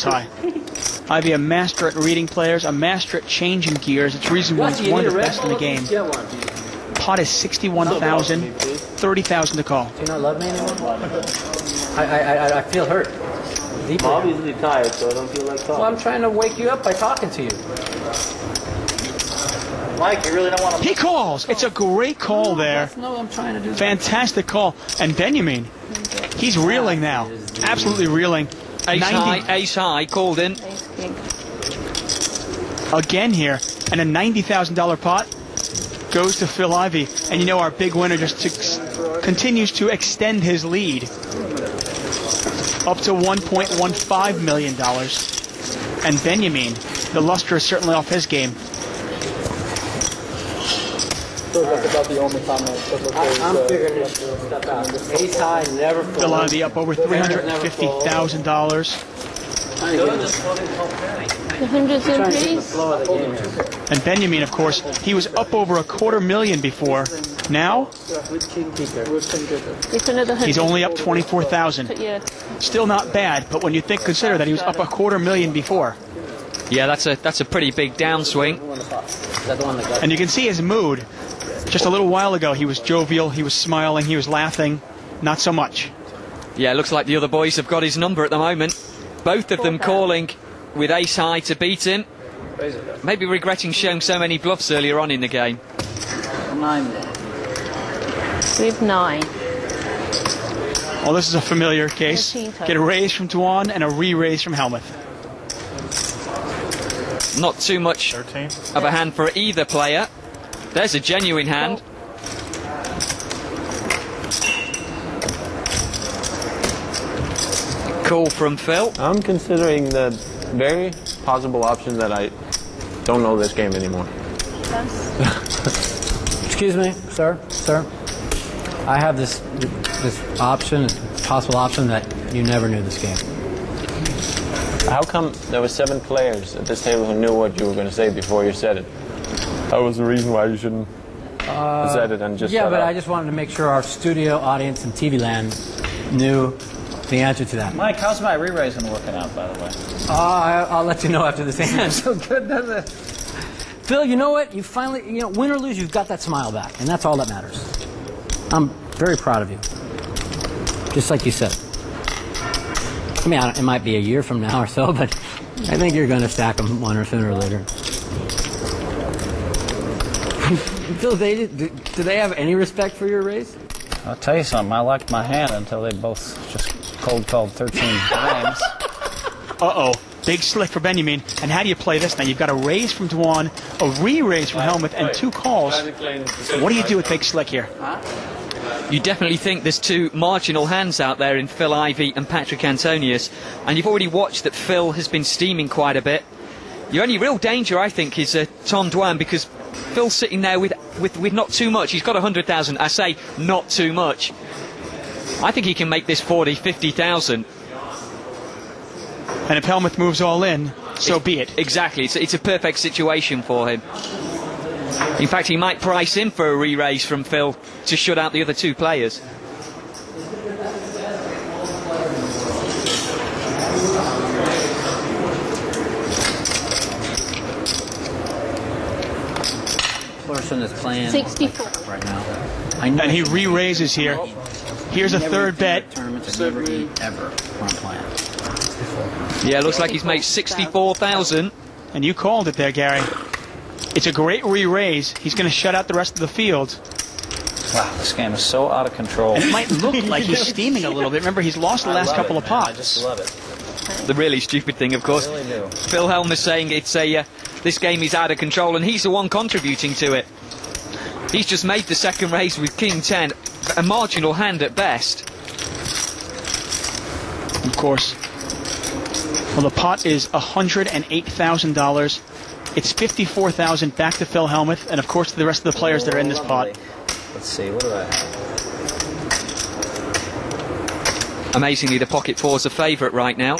high. Ivy, a master at reading players, a master at changing gears. It's the reason why he's one of the best in the game. Pot is 61,000, 30,000 to call. Do you not love me anymore? I feel hurt. Deeply. I'm obviously tired, so I don't feel like talking. Well, I'm trying to wake you up by talking to you. Mike, you really don't want to... He calls. It's a great call there. No, I'm trying to do that. Fantastic call. And Benjamin, he's reeling now. Absolutely reeling. Ace high, called in. Again here. And a $90,000 pot goes to Phil Ivey. And you know our big winner just continues to extend his lead up to $1.15 million. And Benjamin, the luster is certainly off his game. That's about the only comment. I'm figuring this stuff out. Ace high never falls. Phil Ivey up over $350,000. And Benjamin, of course, he was up over $250,000 before. Now, he's only up 24,000. Still not bad, but when you consider that he was up $250,000 before. Yeah, that's a pretty big downswing. And you can see his mood. Just a little while ago, he was jovial, he was smiling, he was laughing. Not so much. Yeah, it looks like the other boys have got his number at the moment. Both of them calling with ace high to beat him. Maybe regretting showing so many bluffs earlier on in the game. 9. With 9. Well, this is a familiar case. Get a raise from Tuan and a re-raise from Helmuth. Not too much of a hand for either player. There's a genuine hand. Call from Phil. I'm considering the very possible option that I don't know this game anymore. Excuse me, sir. I have this option, possible option that you never knew this game. How come there were 7 players at this table who knew what you were going to say before you said it? That was the reason why you shouldn't have said it and just Yeah, shut but up. I just wanted to make sure our studio audience in TV land knew the answer to that. Mike, how's my re-raise been working out, by the way? I'll let you know after this hand. So good, doesn't it? Phil, you know what? You finally, win or lose, you've got that smile back, and that's all that matters. I'm very proud of you. Just like you said. I mean, it might be a year from now or so, but I think you're going to stack them sooner or later. Phil, do they have any respect for your raise? I'll tell you something. I liked my hand until they both just cold called 13 times. Uh-oh. Big slick for Benjamin. And how do you play this now? You've got a raise from Tuan, a re-raise from Helmuth, and 2 calls. What do you do with big slick here? You definitely think there's 2 marginal hands out there in Phil Ivey and Patrick Antonius, and you've already watched that Phil has been steaming quite a bit. Your only real danger, I think, is Tom Dwan, because Phil's sitting there with not too much. He's got 100,000. I say not too much. I think he can make this 40, 50,000. And if Helmuth moves all in, so be it. Exactly. It's a perfect situation for him. In fact, he might price in for a re-raise from Phil to shut out the other 2 players. Person is playing 64 right now. And he re-raises here. Here's a third bet. Tournaments never eat ever when I'm playing. Yeah, looks like he's made 64,000. And you called it there, Gary. It's a great re-raise. He's going to shut out the rest of the field. Wow, this game is so out of control. And it might look like he's steaming a little bit. Remember, he's lost the last couple of pots. I just love it. The really stupid thing, of course. I really do. Phil Helmuth saying this game is out of control, and he's the one contributing to it. He's just made the second raise with King 10, a marginal hand at best. Of course. Well, the pot is $108,000. It's $54,000 back to Phil Helmuth, and of course to the rest of the players that are in this pot. Let's see, what do I have? Amazingly, the pocket 4's a favourite right now.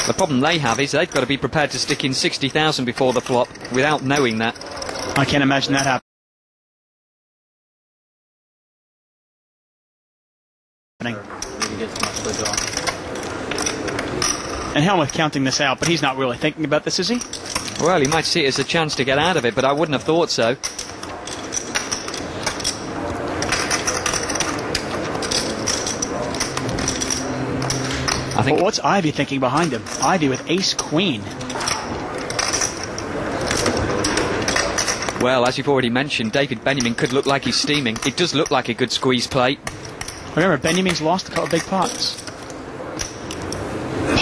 The problem they have is they've got to be prepared to stick in 60,000 before the flop without knowing that. I can't imagine that happening. And Helmuth counting this out, but he's not really thinking about this, is he? Well, he might see it as a chance to get out of it, but I wouldn't have thought so. I think. Well, what's Ivy thinking behind him? Ivy with ace-queen. Well, as you've already mentioned, David Benjamin could look like he's steaming. It does look like a good squeeze play. Remember, Benjamin's lost a couple big pots.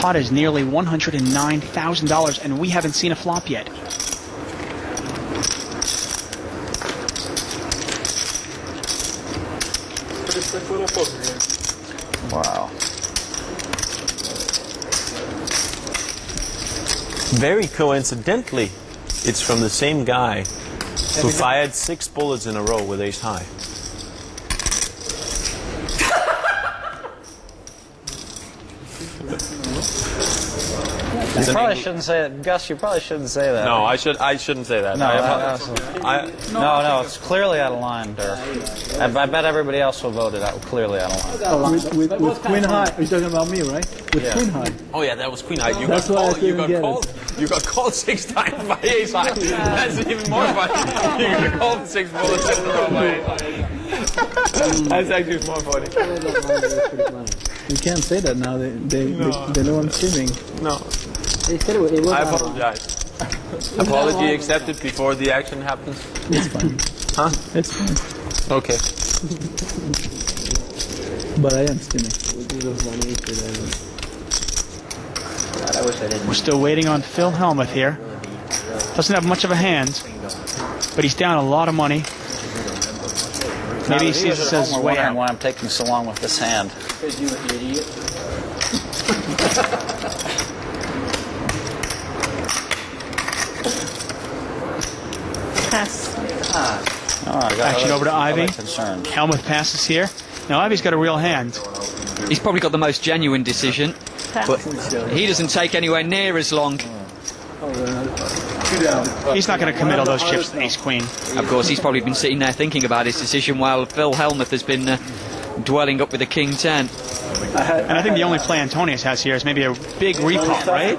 Pot is nearly $109,000, and we haven't seen a flop yet. Wow. Very coincidentally, it's from the same guy who fired 6 bullets in a row with ace high. You probably shouldn't say that, Gus. You probably shouldn't say that. No, I shouldn't say that. No, it's clearly out of line, Dirk. I bet everybody else will vote it out clearly out of line. With queen high, you're talking about me, right? With queen high. Oh yeah, that was queen high. You That's got why I called. You couldn't got get called. You got called 6 times by ace high. That's even more funny. You got called 6 bullets in a row by ace high. That's actually more funny. You can't say that now. They know I'm streaming. No. They said it was I apologize. Apology accepted before the action happens. It's fine. Huh? It's fine. Okay. But I am streaming. We're still waiting on Phil Helmuth here. Doesn't have much of a hand, but he's down a lot of money. Maybe he sees this as his way out. Why I'm taking so long with this hand. Because you're an idiot. Action over to Ivy. Concerned. Helmuth passes here. Now Ivy's got a real hand. He's probably got the most genuine decision, but he doesn't take anywhere near as long. He's not going to commit all those chips to ace-queen. Of course, he's probably been sitting there thinking about his decision while Phil Helmuth has been dwelling up with a king 10. And I think the only play Antonius has here is maybe a big repot, right?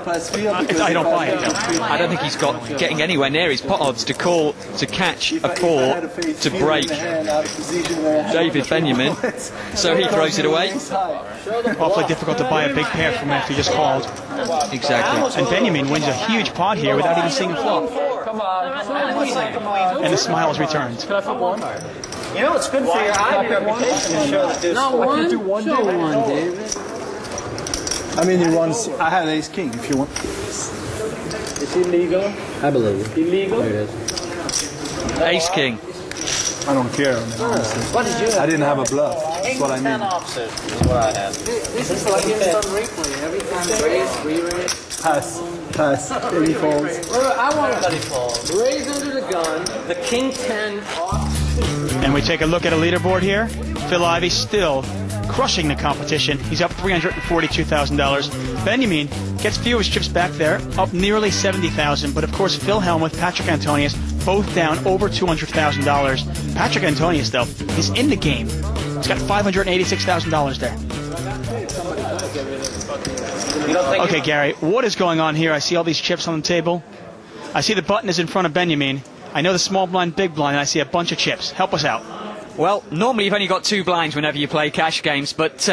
I don't buy it, though. I don't think he's getting anywhere near his pot odds to call, to catch a 4, to break David Benjamin. So he throws it away. Awfully difficult to buy a big pair from after he just called. Exactly. And Benjamin wins a huge pot here without even seeing a flop. And the smile is returned. You know, it's good for your eye reputation to show that there's one, David. I mean, he runs. I had ace king. If you want. It's illegal. I believe it. Illegal. Ace king. I don't care. I mean, honestly. What did you have? I didn't have a bluff. That's what I mean. 10 offset is what I had. This is like instant replay. Every time raise, re-raise. Pass. He folds. I want to raise under the gun. The king 10 off. And we take a look at a leaderboard here. Phil Ivey still crushing the competition. He's up $342,000. Benjamin gets few of his chips back there, up nearly $70,000. But of course, Phil Helmuth, Patrick Antonius, both down over $200,000. Patrick Antonius, though, is in the game. He's got $586,000 there. Okay, Gary, what is going on here? I see all these chips on the table. I see the button is in front of Benjamin. I know the small blind, big blind, and I see a bunch of chips. Help us out. Well, normally you've only got 2 blinds whenever you play cash games, but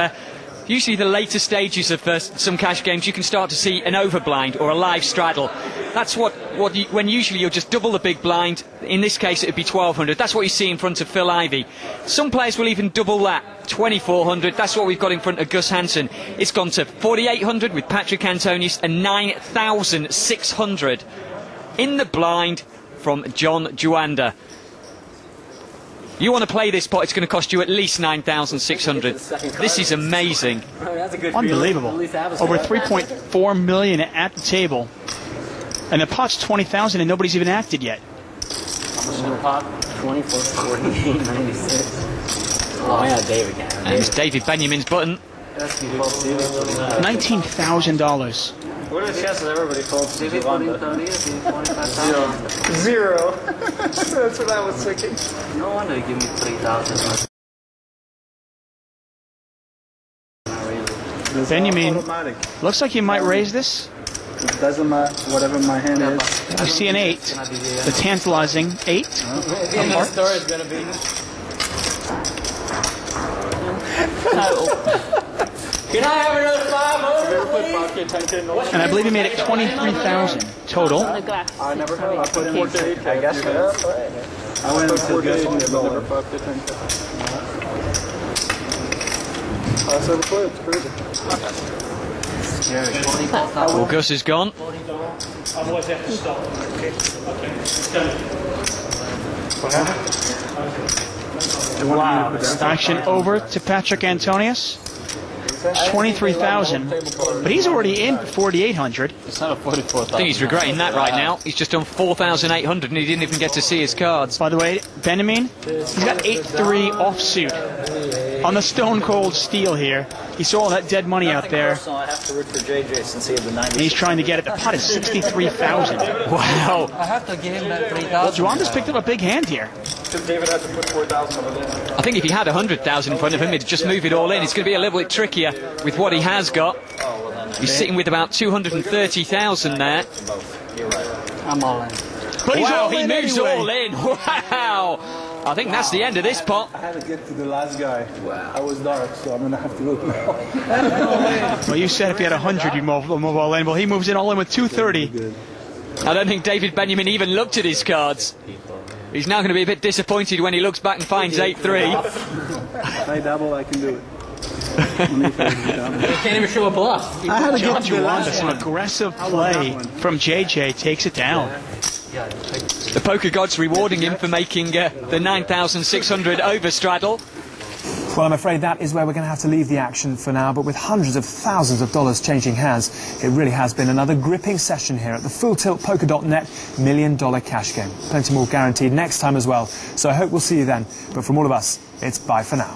usually the later stages of some cash games you can start to see an overblind or a live straddle. That's when usually you'll just double the big blind. In this case it would be 1,200. That's what you see in front of Phil Ivey. Some players will even double that, 2,400. That's what we've got in front of Gus Hansen. It's gone to 4,800 with Patrick Antonius and 9,600 in the blind from John Juanda. You want to play this pot, it's going to cost you at least 9,600. This is amazing. Unbelievable. Over 3.4 million at the table. And the pot's 20,000 and nobody's even acted yet. Pot 24, 48, 96. Oh yeah, David. And it's David Benjamin's button. $19,000. What are the chances everybody folds? David 0. That's what I was thinking. No wonder you give me 3,000. Benjamin, automatic. looks like he might raise this. It doesn't matter, whatever my hand is. I see an 8. The tantalizing 8. The end of the story is going to be... Can I have another 5 over, please? And I believe he made it 23,000 total. The glass. I never I put in more I guess I went until guess on the dollar. That's crazy. Well, Gus is gone. Wow. Action over to Patrick Antonius. 23,000. But he's already in 4,800. It's not a 44,000. I think he's regretting that right now. He's just done 4,800 and he didn't even get to see his cards. By the way, Benjamin, he's got 8-3 offsuit on the stone cold steel here. He saw all that dead money out there. I have to root for JJ since he had the 90. And he's trying to get it. The pot is 63,000. Wow. I have to give him that 3,000. Juan just picked up a big hand here. David had to put 4,000 on it. I think if he had 100,000 in front of him, he'd just move it all in. It's going to be a little bit trickier with what he has got. He's sitting with about 230,000 there. I'm all in. But he's all He in moves anyway. all in. Wow. I think that's the end of this pot. I had to get to the last guy. I was dark, so I'm going to have to look now. Well, you said if he had 100, you'd move all in. Well, he moves in all in with 230. I don't think David Benjamin even looked at his cards. He's now going to be a bit disappointed when he looks back and finds 8-3. I double, I can do it. You can't even show a bluff. I had to John get to the Juan, last some one. aggressive play from JJ takes it down. The poker gods rewarding him for making the 9,600 overstraddle. Well, I'm afraid that is where we're going to have to leave the action for now, but with hundreds of thousands of dollars changing hands, it really has been another gripping session here at the FullTiltPoker.net $1 million cash game. Plenty more guaranteed next time as well, so I hope we'll see you then. But from all of us, it's bye for now.